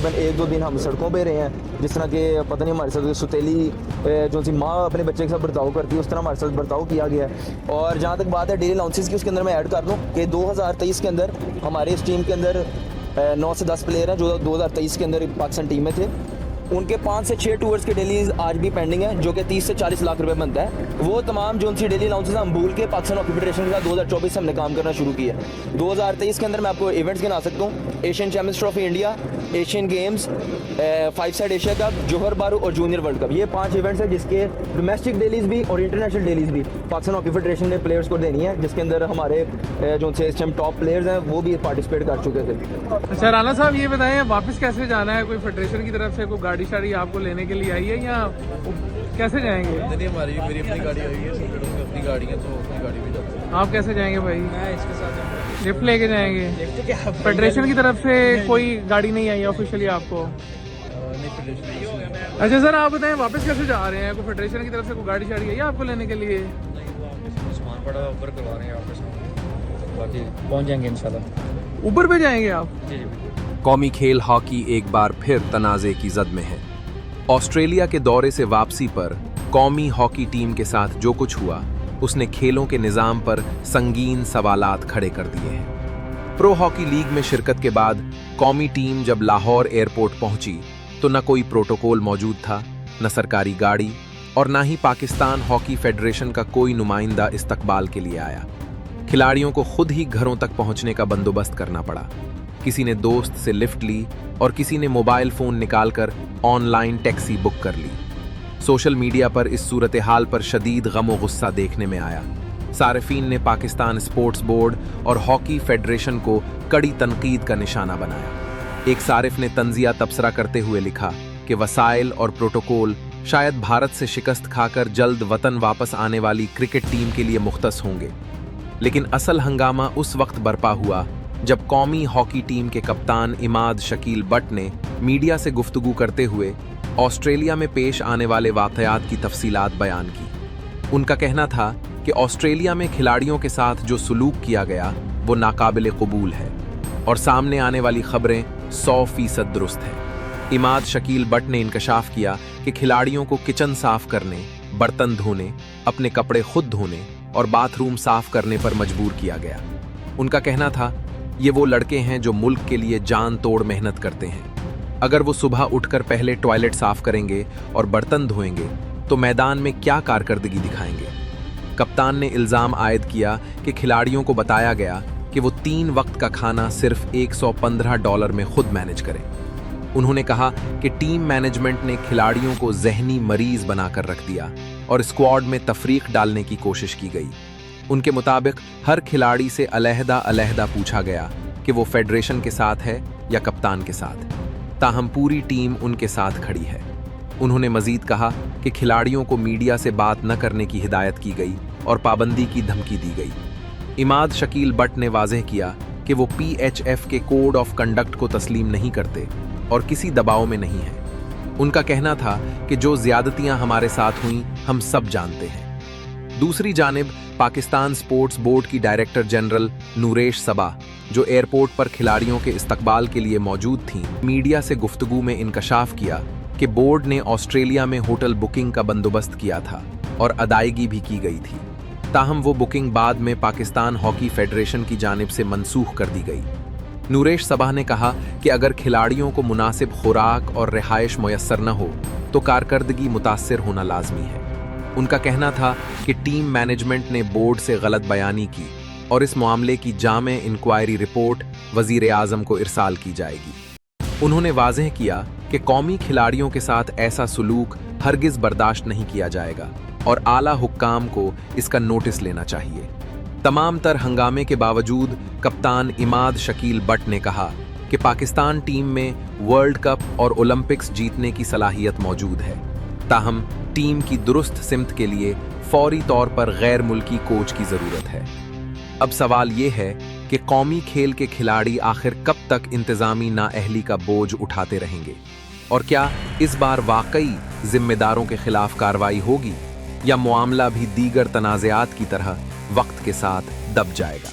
तकरीबन 1-2 दिन हम सड़कों पे रहे हैं, जिस तरह के पता नहीं हमारे साथ सुतीली जो सी माँ अपने बच्चे के साथ बर्ताव करती है उस तरह हमारे साथ बर्ताव किया गया है। और जहाँ तक बात है डेली अलाउंसेस की, उसके अंदर मैं ऐड कर दूँ कि 2023 के अंदर हमारे इस टीम के अंदर 9 से 10 प्लेयर हैं जो 2023 के अंदर पाकिस्तान टीम में थे। उनके 5 से 6 टूर्स के डेली आज भी पेंडिंग है, जो कि 30 से 40 लाख रुपए बनता है। वो तमाम जो उनकी डेली अलाउंसेस हम भूल के पाकिस्तान हॉकी फेडरेशन के साथ 2024 से हमने काम करना शुरू किया। 2023 के अंदर मैं आपको इवेंट्स गिना सकता हूँ, Asian champions trophy India, Asian games, 5 side Asia cup, Johor Bahru और जूनियर वर्ल्ड कप। ये 5 इवेंट्स हैं जिसके डोमेस्टिक डेलीज भी और इंटरनेशनल डेलीज भी पाकिस्तान हॉकी फेडरेशन ने प्लेयर्स को देनी है, जिसके अंदर हमारे जो से इस टाइम टॉप प्लेयर्स हैं वो भी पार्टिसिपेट कर चुके थे। अच्छा राना साहब, ये बताएं वापस कैसे जाना है? कोई फेडरेशन की तरफ से कोई गाड़ी शाड़ी आपको लेने के लिए आई है या कैसे जाएंगे? नहीं, हमारी मेरी अपनी गाड़ी आई है, सब लोगों की अपनी गाड़ी है, तो अपनी गाड़ी में जाते हैं। आप कैसे जाएंगे भाई? मैं इसके साथ जाऊँगा। लिफ्ट लेके जाएंगे? लिफ्ट क्या, फेडरेशन की तरफ से कोई गाड़ी नहीं आई है ऑफिशियली आपको? नहीं फेडरेशन। अच्छा सर, आप बताएं वापस कैसे जा रहे हैं? कोई फेडरेशन की तरफ से कोई गाड़ी शाड़ी आई है आपको लेने के लिए? नहीं, वो आप सामान पड़ा ऊपर करवा रहे हैं आपके साथ, बाकी पहुँच जाएंगे इंशाल्लाह। ऊपर पे जाएंगे आप? जी जी। कौमी खेल हॉकी एक बार फिर तनाज़े की जद में है। ऑस्ट्रेलिया के दौरे से वापसी पर कौमी हॉकी टीम के साथ जो कुछ हुआ उसने खेलों के निज़ाम पर संगीन सवालात खड़े कर दिए हैं। प्रो हॉकी लीग में शिरकत के बाद कौमी टीम जब लाहौर एयरपोर्ट पहुंची तो न कोई प्रोटोकॉल मौजूद था, न सरकारी गाड़ी और न ही पाकिस्तान हॉकी फेडरेशन का कोई नुमाइंदा इस्तकबाल के लिए आया। खिलाड़ियों को खुद ही घरों तक पहुंचने का बंदोबस्त करना पड़ा। किसी ने दोस्त से लिफ्ट ली और किसी ने मोबाइल फोन निकालकर ऑनलाइन टैक्सी बुक कर ली। सोशल मीडिया पर इस सूरत हाल पर शदीद गम और गुस्सा देखने में आया। सारिफीन ने पाकिस्तान स्पोर्ट्स बोर्ड और हॉकी फेडरेशन को कड़ी तनकीद का निशाना बनाया। एक सारिफ ने तंजिया तबसरा करते हुए लिखा कि वसाइल और प्रोटोकॉल शायद भारत से शिकस्त खाकर जल्द वतन वापस आने वाली क्रिकेट टीम के लिए मुख्तस होंगे, लेकिन असल हंगामा उस वक्त बरपा हुआ जब कौमी हॉकी टीम के कप्तान इमाद शकील बट ने मीडिया से गुफ्तगू करते हुए ऑस्ट्रेलिया में पेश आने वाले वाक़यात की तफसीलात बयान की। उनका कहना था कि ऑस्ट्रेलिया में खिलाड़ियों के साथ जो सुलूक किया गया वो नाकाबिल कबूल है और सामने आने वाली खबरें 100% दुरुस्त हैं। इमाद शकील बट ने इंकशाफ किया कि खिलाड़ियों को किचन साफ करने, बर्तन धोने, अपने कपड़े खुद धोने और बाथरूम साफ करने पर मजबूर किया गया। उनका कहना था ये वो लड़के हैं जो मुल्क के लिए जान तोड़ मेहनत करते हैं। अगर वो सुबह उठकर पहले टॉयलेट साफ करेंगे और बर्तन धोएंगे तो मैदान में क्या कारकर्दगी दिखाएंगे। कप्तान ने इल्ज़ाम आयद किया कि खिलाड़ियों को बताया गया कि वो 3 वक्त का खाना सिर्फ $115 में खुद मैनेज करें। उन्होंने कहा कि टीम मैनेजमेंट ने खिलाड़ियों को ज़हनी मरीज बनाकर रख दिया और स्क्वाड में तफरीक डालने की कोशिश की गई। उनके मुताबिक हर खिलाड़ी से अलहदा पूछा गया कि वो फेडरेशन के साथ है या कप्तान के साथ, ताहम पूरी टीम उनके साथ खड़ी है। उन्होंने मजीद कहा कि खिलाड़ियों को मीडिया से बात न करने की हिदायत की गई और पाबंदी की धमकी दी गई। इमाद शकील बट ने वाज़ेह किया कि वो PHF के कोड ऑफ कंडक्ट को तस्लीम नहीं करते और किसी दबाव में नहीं है। उनका कहना था कि जो ज़्यादतियां हमारे साथ हुईं हम सब जानते हैं। दूसरी जानिब पाकिस्तान स्पोर्ट्स बोर्ड की डायरेक्टर जनरल नूरेश सबा, जो एयरपोर्ट पर खिलाड़ियों के इस्तकबाल के लिए मौजूद थीं, मीडिया से गुफ्तगू में इंकशाफ किया कि बोर्ड ने ऑस्ट्रेलिया में होटल बुकिंग का बंदोबस्त किया था और अदायगी भी की गई थी। ताहम वो बुकिंग बाद में पाकिस्तान हॉकी फेडरेशन की जानिब से मनसूख कर दी गई। नूरेश सबा ने कहा कि अगर खिलाड़ियों को मुनासिब खुराक और रिहाइश मुयस्सर न हो तो कारकर्दगी मुतासिर होना लाजमी है। उनका कहना था कि टीम मैनेजमेंट ने बोर्ड से गलत बयानी की और इस मामले की जामे इंक्वायरी रिपोर्ट वजीर आज़म को इरसाल की जाएगी। उन्होंने वाज़ेह किया कि कौमी खिलाड़ियों के साथ ऐसा सुलूक हरगिज़ बर्दाश्त नहीं किया जाएगा और आला हुक्काम को इसका नोटिस लेना चाहिए। तमाम तर हंगामे के बावजूद कप्तान इमाद शकील बट ने कहा कि पाकिस्तान टीम में वर्ल्ड कप और ओलंपिक्स जीतने की सलाहियत मौजूद है, ताहम टीम की दुरुस्त सिमत के लिए फौरी तौर पर गैर मुल्की कोच की ज़रूरत है। अब सवाल ये है कि कौमी खेल के खिलाड़ी आखिर कब तक इंतज़ामी नाअहली का बोझ उठाते रहेंगे और क्या इस बार वाकई जिम्मेदारों के खिलाफ कार्रवाई होगी या मामला भी दीगर तनाज़ात की तरह वक्त के साथ दब जाएगा।